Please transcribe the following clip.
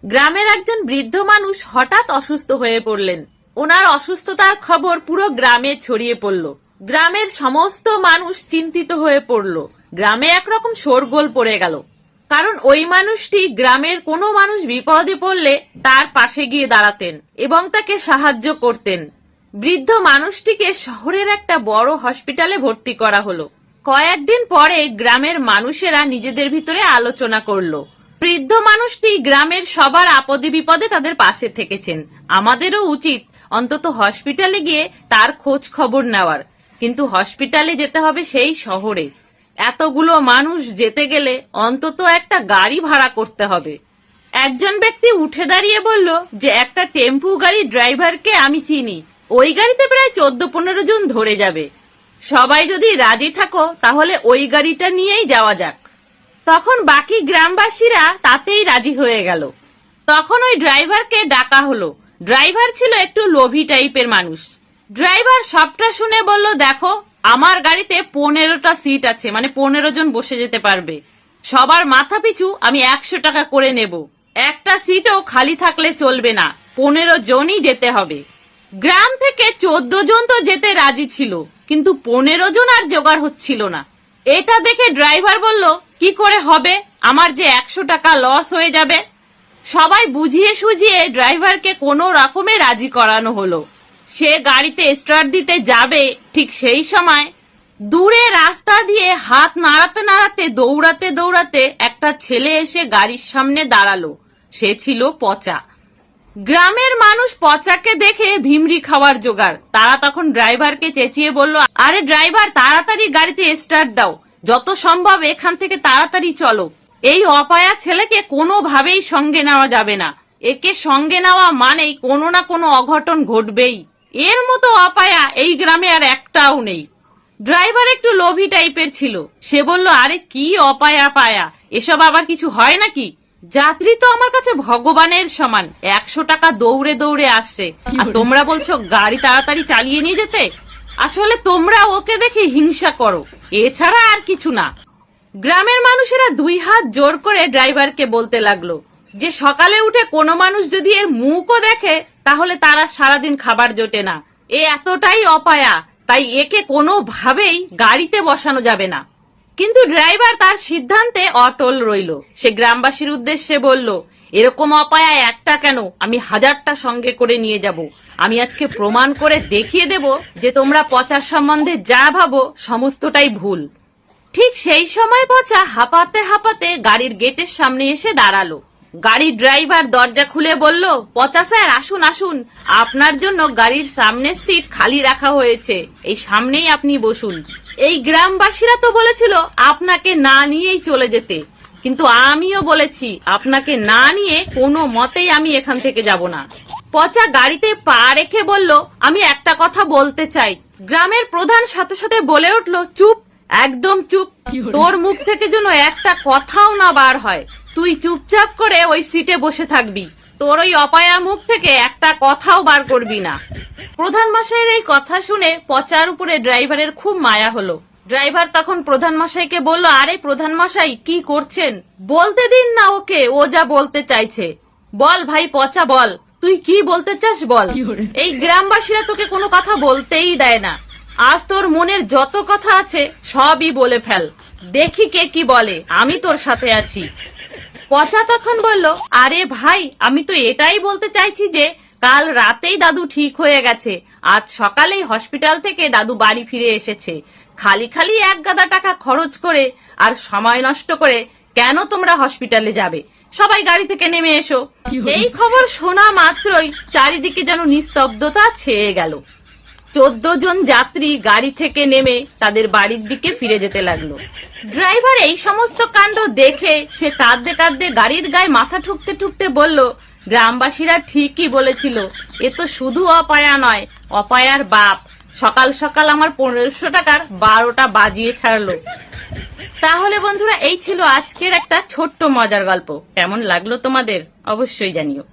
গ্রামের একজন বৃদ্ধ মানুষ হঠাৎ অসুস্থ হয়ে পড়লেন। ওনার অসুস্থতার খবর পুরো গ্রামে ছড়িয়ে পড়ল। গ্রামের সমস্ত মানুষ চিন্তিত হয়ে পড়ল। গ্রামে একরকম শোরগোল পড়ে গেল, কারণ ওই মানুষটি গ্রামের কোনো মানুষ বিপদে পড়লে তার পাশে গিয়ে দাঁড়াতেন এবং তাকে সাহায্য করতেন। বৃদ্ধ মানুষটিকে শহরের একটা বড় হসপিটালে ভর্তি করা হলো। কয়েকদিন পরে গ্রামের মানুষেরা নিজেদের ভিতরে আলোচনা করলো। বৃদ্ধ মানুষটি গ্রামের সবার আপদে বিপদে তাদের পাশে থেকেছেন, আমাদেরও উচিত অন্তত হসপিটালে গিয়ে তার খোঁজ খবর নেওয়ার। কিন্তু হসপিটালে যেতে হবে সেই শহরে। এতগুলো মানুষ যেতে গেলে অন্তত একটা গাড়ি ভাড়া করতে হবে। একজন ব্যক্তি উঠে দাঁড়িয়ে বলল যে একটা টেম্পু গাড়ি ড্রাইভারকে আমি চিনি, ওই গাড়িতে প্রায় 14-15 জন ধরে যাবে। সবাই যদি রাজি থাকো তাহলে ওই গাড়িটা নিয়েই যাওয়া যাক। তখন বাকি গ্রামবাসীরা তাতেই রাজি হয়ে গেল। তখন ওই ড্রাইভারকে ডাকা হলো। ড্রাইভার ছিল একটু লোভী টাইপের মানুষ। ড্রাইভার সবটা শুনে বলল, দেখো আমার গাড়িতে 15টা সিট আছে, মানে 15 জন বসে যেতে পারবে। সবার মাথা পিছু আমি 100 টাকা করে নেব। একটা সিটও খালি থাকলে চলবে না, 15 জনই যেতে হবে। গ্রাম থেকে 14 জন তো যেতে রাজি ছিল, কিন্তু 15 জন আর জোগাড় হচ্ছিল না। এটা দেখে ড্রাইভার বলল, কি করে হবে, আমার যে 100 টাকা লস হয়ে যাবে। সবাই বুঝিয়ে সুঝিয়ে ড্রাইভারকে কোনো রকমে রাজি করানো হলো। সে গাড়িতে স্টার্ট দিতে যাবে, ঠিক সেই সময় দূরে রাস্তা দিয়ে হাত নাড়াতে নাড়াতে দৌড়াতে দৌড়াতে একটা ছেলে এসে গাড়ির সামনে দাঁড়ালো। সে ছিল পচা। গ্রামের মানুষ পচাকে দেখে ভিমরি খাওয়ার জোগাড়। তারা তখন ড্রাইভারকে চেঁচিয়ে বলল, আরে ড্রাইভার, তাড়াতাড়ি গাড়িতে স্টার্ট দাও, যত সম্ভব এখান থেকে তাড়াতাড়ি চলো। এই অপায়া ছেলেকে কোনোভাবেই সঙ্গে নেওয়া যাবে না। একে সঙ্গে নেওয়া মানেই কোনো না কোনো অঘটন ঘটবেই। এর মতো অপায়া এই গ্রামে আর একটাও নেই। ড্রাইভার একটু লোভী টাইপের ছিল। সে বলল, আরে কি অপায়া পায়া, এসব আবার কিছু হয় নাকি? যাত্রী তো আমার কাছে ভগবানের সমান, 100 টাকা দৌড়ে দৌড়ে আসছে, আর তোমরা বলছো গাড়ি তাড়াতাড়ি চালিয়ে নিয়ে যেতে। আসলে তোমরা ওকে দেখে হিংসা করো, এছাড়া আর কিছু না। গ্রামের মানুষেরা 2 হাত জোর করে ড্রাইভারকে বলতে লাগলো যে সকালে উঠে কোনো মানুষ যদি এর মুখও দেখে তাহলে তারা সারাদিন খাবার জোটে না। এ এতটাই অপায়া, তাই একে কোনোভাবেই গাড়িতে বসানো যাবে না। কিন্তু ড্রাইভার তার সিদ্ধান্তে অটল রইল। সে গ্রামবাসীর উদ্দেশ্যে বলল, এরকম অপায়া একটা কেন, আমি 1000টা সঙ্গে করে নিয়ে যাব। আমি আজকে প্রমাণ করে দেখিয়ে দেব যে তোমরা পচার সম্বন্ধে যা ভাবো সমস্তটাই ভুল। ঠিক সেই সময় পচা হাঁপাতে হাঁপাতে গাড়ির গেটের সামনে এসে দাঁড়ালো। গাড়ির ড্রাইভার দরজা খুলে বলল, পচা স্যার, আসুন আসুন, আপনার জন্য গাড়ির সামনের সিট খালি রাখা হয়েছে, এই সামনেই আপনি বসুন। এই গ্রামবাসীরা তো বলেছিল আপনাকে না নিয়েই চলে যেতে, কিন্তু আমিও বলেছি আপনাকে না নিয়ে কোনো মতেই আমি এখান থেকে যাব না। পচা গাড়িতে পা রেখে বলল, আমি একটা কথা বলতে চাই। গ্রামের প্রধান সাথে সাথে বলে উঠল, চুপ, একদম চুপ, তোর মুখ থেকে যেন একটা কথাও না বার হয়। তুই চুপচাপ করে ওই সিটে বসে থাকবি, তোর ওই অপায়া মুখ থেকে একটা কথাও বার করবি না। প্রধান মশাইয়ের এই কথা শুনে পচার উপরে ড্রাইভারের খুব মায়া হলো। ড্রাইভার তখন প্রধান মশাইকে বলল, আরে প্রধান মশাই, কি করছেন, বলতে দিন না ওকে, ও যা বলতে চাইছে। বল ভাই পচা, বল তুই কি বলতে চাস, বল। এই গ্রামবাসীরা তোকে কোনো কথা বলতেই দেয় না। আজ তোর মনের যত কথা আছে সবই বলে ফেল, দেখি কে কি বলে, আমি তোর সাথে আছি। পচা তখন বলল, আরে ভাই, আমি তো এটাই বলতে চাইছি যে কাল রাতেই দাদু ঠিক হয়ে গেছে, আজ সকালেই হসপিটাল থেকে দাদু বাড়ি ফিরে এসেছে। খালি খালি 1 গাদা টাকা খরচ করে আর সময় নষ্ট করে কেন তোমরা হসপিটালে যাবে? সবাই গাড়ি থেকে নেমে এসো। এই খবর শোনা মাত্রই চারিদিকে যেন নিস্তব্ধতা ছেয়ে গেল। 14 জন যাত্রী গাড়ি থেকে নেমে তাদের বাড়ির দিকে ফিরে যেতে লাগলো। ড্রাইভার এই সমস্ত কাণ্ড দেখে সে কাঁদতে কাঁদতে গাড়ির গায়ে মাথা ঠুকতে ঠুকতে বলল, গ্রামবাসীরা ঠিকই বলেছিল, এ তো শুধু অপায়া নয়, অপায়ার বাপ। সকাল সকাল আমার 1500 টাকার 12টা বাজিয়ে ছাড়লো। তাহলে বন্ধুরা, এই ছিল আজকের একটা ছোট্ট মজার গল্প। কেমন লাগলো তোমাদের অবশ্যই জানিও।